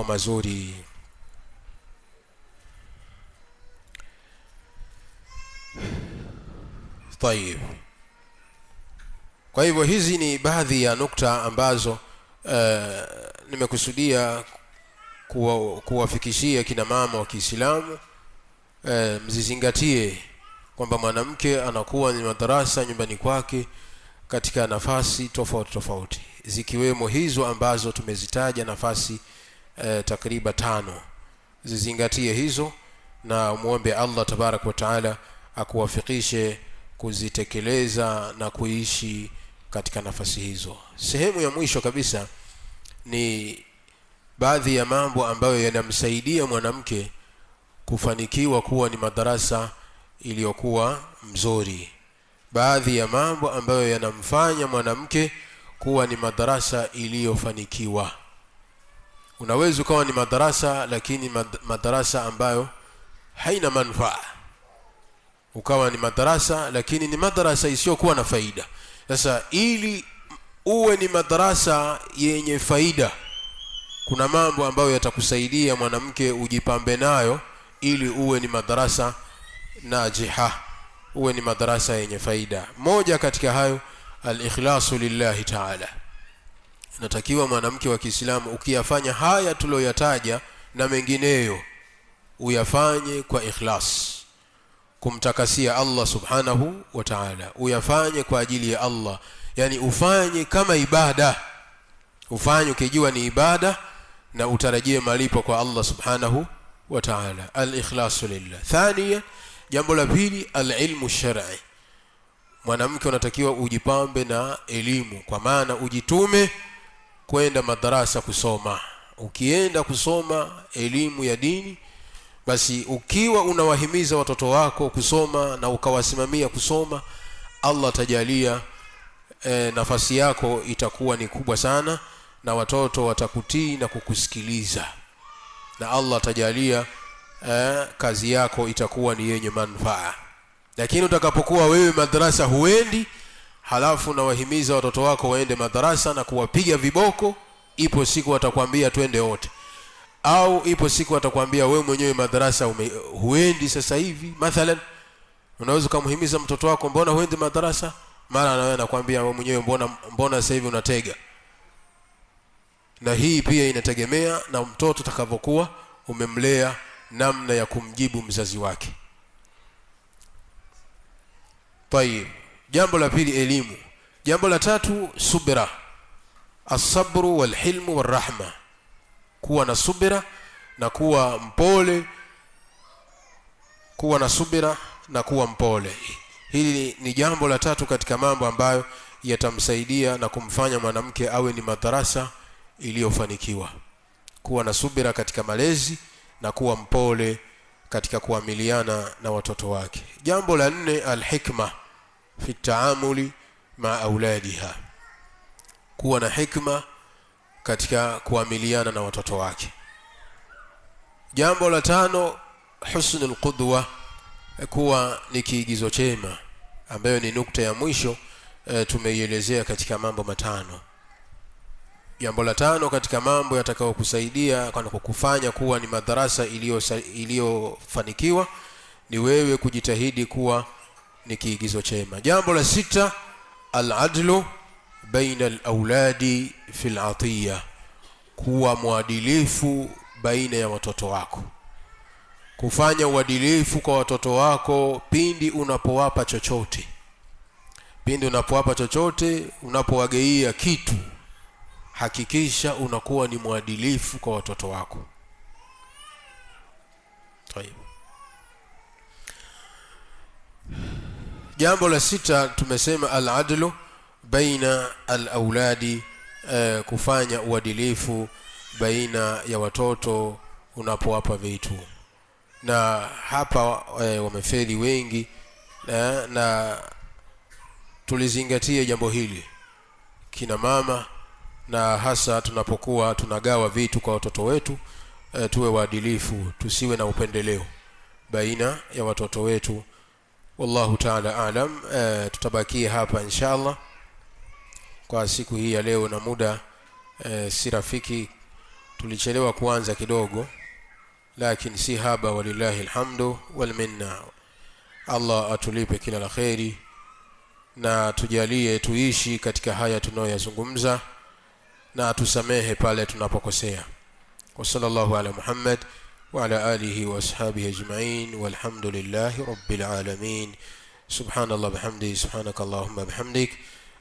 mazuri. Tayeb. Kwa hivyo hizi ni baadhi ya nukta ambazo nimekusudia kuwafikishia kina mama wa Kiislamu. Mzizingatie kwamba mwanamke anakuwa ni madarasa nyumbani kwake katika nafasi tofauti tofauti, zikiwemo hizo ambazo tumezitaja, nafasi takriban 5. Zizingatie hizo na muombe Allah tabarak wa taala akuwafikishe kuzitekeleza na kuishi katika nafasi hizo. Sehemu ya mwisho kabisa ni baadhi ya mambo ambayo yanamsaidia mwanamke kufanikiwa kuwa ni madarasa iliyokuwa mzuri. Baadhi ya mambo ambayo yanamfanya mwanamke kuwa ni madarasa iliyofanikiwa. unaweza ukawa ni madarasa lakini madarasa ambayo haina manufaa, ukawa ni madarasa lakini ni madarasa isiyokuwa na faida. Sasa ili uwe ni madarasa yenye faida, kuna mambo ambayo yatakusaidia mwanamke ujipambe nayo ili uwe ni madarasa najiha, uwe ni madarasa yenye faida. Moja katika hayo al-ikhlasu lillahi ta'ala. Natakiwa mwanamke wa Kiislamu ukiyafanya haya tuloyataja na mengineyo uyafanye kwa ikhlas, kumtakasia Allah subhanahu wa ta'ala, uyafanye kwa ajili ya Allah, yani ufanye kama ibada, ufanye ukijua ni ibada na utarajie malipo kwa Allah subhanahu wa ta'ala. Al-ikhlasu lillah. Thania, jambo la pili, al-ilmu shar'i. Mwanamke unatakiwa ujipambe na elimu, kwa maana ujitume kwenda madarasa kusoma. Ukienda kusoma elimu ya dini, basi ukiwa unawahimiza watoto wako kusoma na ukawasimamia kusoma, Allah atajalia nafasi yako itakuwa ni kubwa sana, na watoto watakutii na kukusikiliza, na Allah atajalia kazi yako itakuwa ni yenye manufaa. Lakini utakapokuwa wewe madrasa huendi, halafu na wahimiza watoto wako waende madrasa na kuwapiga viboko, ipo siku watakwambia twende wote, au ipo siku watakwambia wewe mwenyewe madrasa huendi sasa hivi. Mathalan, unaweza kumhimiza mtoto wako, mbona huendi madrasa? Mara anawe anakuambia wewe mwenyewe, mbona sasa hivi unatega. Na hii pia inategemea na mtoto takavyokuwa umemlea, namna ya kumjibu mzazi wake. Tayeb, jambo la pili elimu. Jambo la tatu subira, as-sabru wal-hilmu war-rahma, kuwa na subira na kuwa mpole, kuwa na subira na kuwa mpole. Hili ni jambo la tatu katika mambo ambayo yatamsaidia na kumfanya mwanamke awe ni madarasa iliyofanikiwa, kuwa na subira katika malezi na kuwa mpole katika kuamiliana na watoto wake. Jambo la nne, al-hikma fi taamuli ma auladiha, kuwa na hikma katika kuamiliana na watoto wake. Jambo la tano, husnul qudwa, kuwa ni kiigizo chema, ambayo ni nukta ya mwisho tumeielezea katika mambo matano. Jambo la tano katika mambo yatakayokusaidia kwa kukufanya kuwa ni madarasa iliyofanikiwa ni wewe kujitahidi kuwa ni kiigizo chema. Jambo la sita, al-adlu baina al-auladi fil atiya, kuwa mwadilifu baina ya watoto wako, kufanya uadilifu kwa watoto wako pindi unapowapa chochote. Pindi unapowapa chochote, unapowageia kitu, hakikisha unakuwa ni mwadilifu kwa watoto wako. Tayeb. Jambo la sita tumesema al-adlu baina al-auladi, kufanya uadilifu baina ya watoto unapowapa vitu. Na hapa wamefeli wengi, na tulizingatia jambo hili kina mama, na hasa tunapokuwa tunagawa vitu kwa watoto wetu, tuwe waadilifu, tusiwe na upendeleo baina ya watoto wetu. Wallahu ta'ala alam. Tutabakia hapa inshallah kwa siku hii ya leo, na muda si rafiki, tulichelewa kuanza kidogo, lakini si haba, walillahi alhamdu wal minna. Allah atulipe kila la khairi na tujalie tuishi katika haya tunayoyazungumza, na tusamehe pale tunapokosea. Wa sallallahu ala Muhammad wa ala alihi wa ashabihi ajma'in, walhamdulillahi rabbil alamin. Subhanallah bihamdihi, subhanakallahumma bihamdik,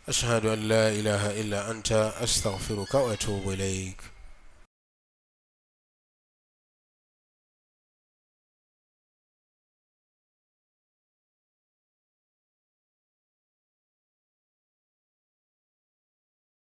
ashhadu an la ilaha illa anta, astaghfiruka wa atubu ilayk.